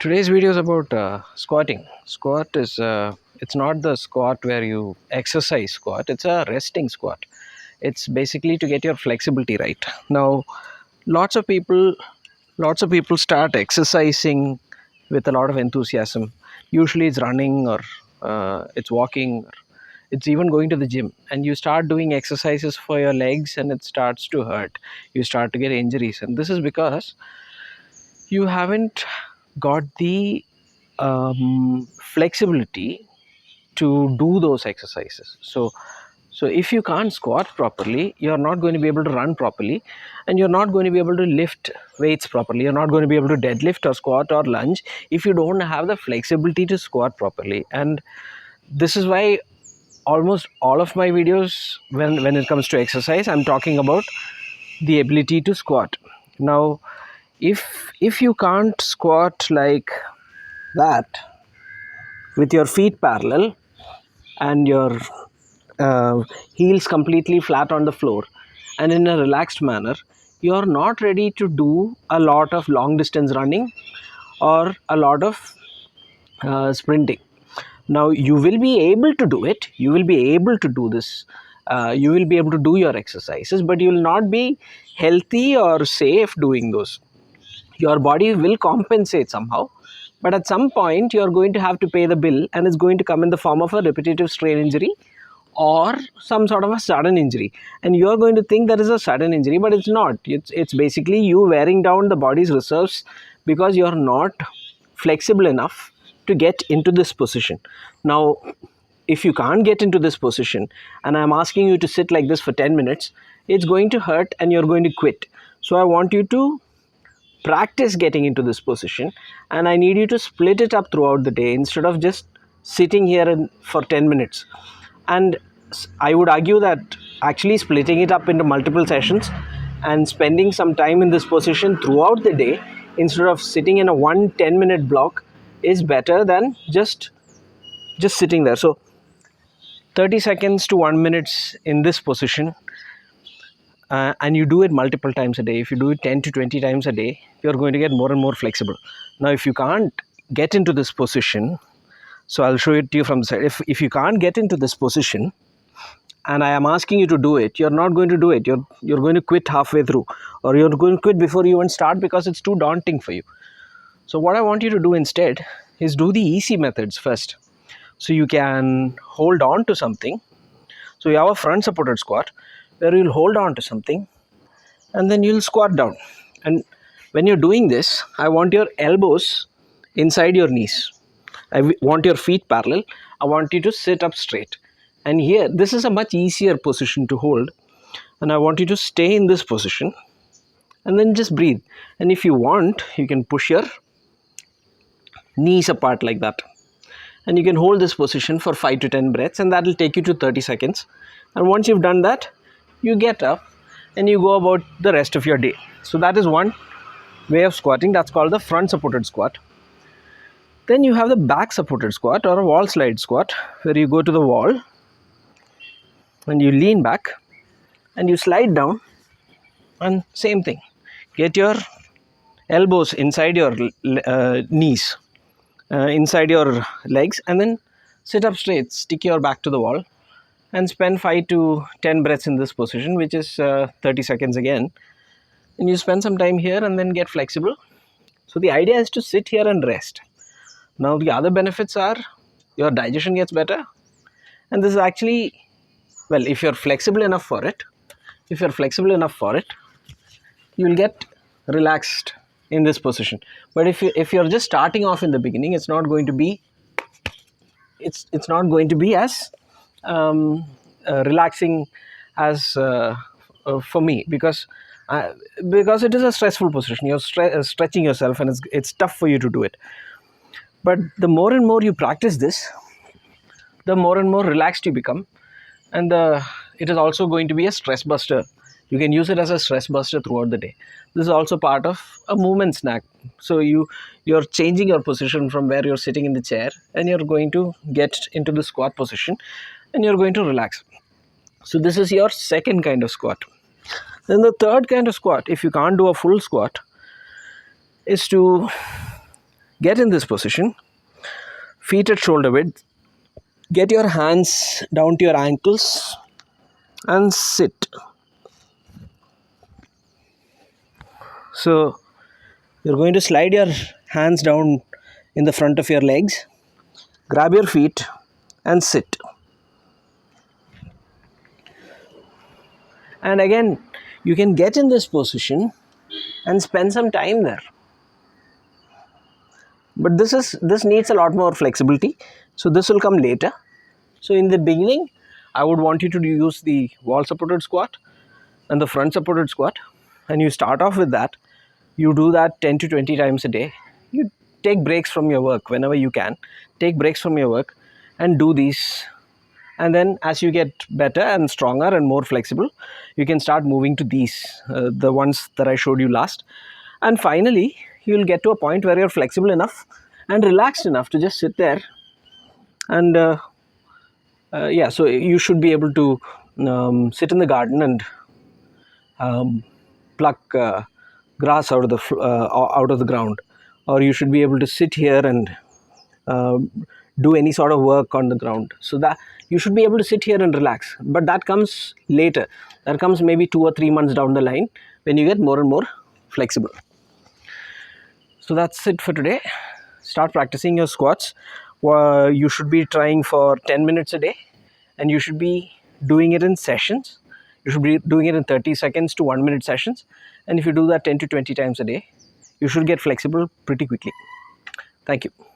Today's video is about squatting. Squat is it's not the squat where you exercise squat. It's a resting squat. It's basically to get your flexibility right. Now, lots of people, lots of people start exercising with a lot of enthusiasm. Usually, it's running or it's walking. Or it's even going to the gym, and you start doing exercises for your legs, and it starts to hurt. You start to get injuries, and this is because you haven't got the flexibility to do those exercises. So if you can't squat properly, you're not going to be able to run properly, and you're not going to be able to lift weights properly. You're not going to be able to deadlift or squat or lunge if you don't have the flexibility to squat properly. And this is why almost all of my videos, when it comes to exercise, I'm talking about the ability to squat. Now, if you can't squat like that with your feet parallel and your heels completely flat on the floor and in a relaxed manner, you're not ready to do a lot of long distance running or a lot of sprinting. Now, you will be able to do it, you will be able to do this, you will be able to do your exercises, but you will not be healthy or safe doing those. Your body will compensate somehow, but at some point you're going to have to pay the bill, and it's going to come in the form of a repetitive strain injury or some sort of a sudden injury, and you're going to think that is a sudden injury, but it's not. It's basically you wearing down the body's reserves because you're not flexible enough to get into this position. Now, if you can't get into this position and I'm asking you to sit like this for 10 minutes, it's going to hurt and you're going to quit. So I want you to practice getting into this position, and I need you to split it up throughout the day instead of just sitting here for 10 minutes. And I would argue that actually splitting it up into multiple sessions and spending some time in this position throughout the day instead of sitting in a 10-minute block is better than just sitting there. So 30 seconds to 1 minute in this position, and you do it multiple times a day. If you do it 10 to 20 times a day, you're going to get more and more flexible. Now, if you can't get into this position, so I'll show it to you from the side. If you can't get into this position and I am asking you to do it, you're not going to do it. You're going to quit halfway through, or you're going to quit before you even start because it's too daunting for you. So what I want you to do instead is do the easy methods first. So you can hold on to something. So you have a front supported squat where you'll hold on to something and then you'll squat down. And when you're doing this, I want your elbows inside your knees. I want your feet parallel. I want you to sit up straight. And here, this is a much easier position to hold. And I want you to stay in this position and then just breathe. And if you want, you can push your knees apart like that. And you can hold this position for 5 to 10 breaths, and that will take you to 30 seconds. And once you've done that, you get up and you go about the rest of your day. So that is one way of squatting. That's called the front supported squat. Then you have the back supported squat or a wall slide squat, where you go to the wall and you lean back and you slide down, and same thing, get your elbows inside your knees, inside your legs, and then sit up straight, stick your back to the wall, and spend 5 to 10 breaths in this position, which is 30 seconds again. And you spend some time here and then get flexible. So the idea is to sit here and rest. Now the other benefits are your digestion gets better, and this is actually, well, if you're flexible enough for it, you will get relaxed in this position. But if you're just starting off in the beginning, it's not going to be as relaxing as for me, because it is a stressful position. You're stretching yourself, and it's tough for you to do it. But the more and more you practice this, the more and more relaxed you become, and it is also going to be a stress buster. You can use it as a stress buster throughout the day. This is also part of a movement snack. So you're changing your position from where you're sitting in the chair, and you're going to get into the squat position, and you're going to relax. So this is your second kind of squat. Then the third kind of squat, if you can't do a full squat, is to Get in this position, feet at shoulder width, get your hands down to your ankles and sit. So you're going to slide your hands down in the front of your legs, grab your feet and sit. And again, you can get in this position and spend some time there. But this needs a lot more flexibility, so this will come later. So in the beginning, I would want you to use the wall supported squat and the front supported squat, and you start off with that. You do that 10 to 20 times a day. You take breaks from your work whenever you can. Take breaks from your work and do these. And then as you get better and stronger and more flexible, you can start moving to these, the ones that I showed you last. And finally, you'll get to a point where you're flexible enough and relaxed enough to just sit there. And yeah, so you should be able to sit in the garden and pluck grass out of the ground, or you should be able to sit here and do any sort of work on the ground. So that you should be able to sit here and relax. But that comes later. That comes maybe 2 or 3 months down the line when you get more and more flexible. So that's it for today. Start practicing your squats. You should be trying for 10 minutes a day, and you should be doing it in sessions. You should be doing it in 30 seconds to 1 minute sessions. And if you do that 10 to 20 times a day, you should get flexible pretty quickly. Thank you.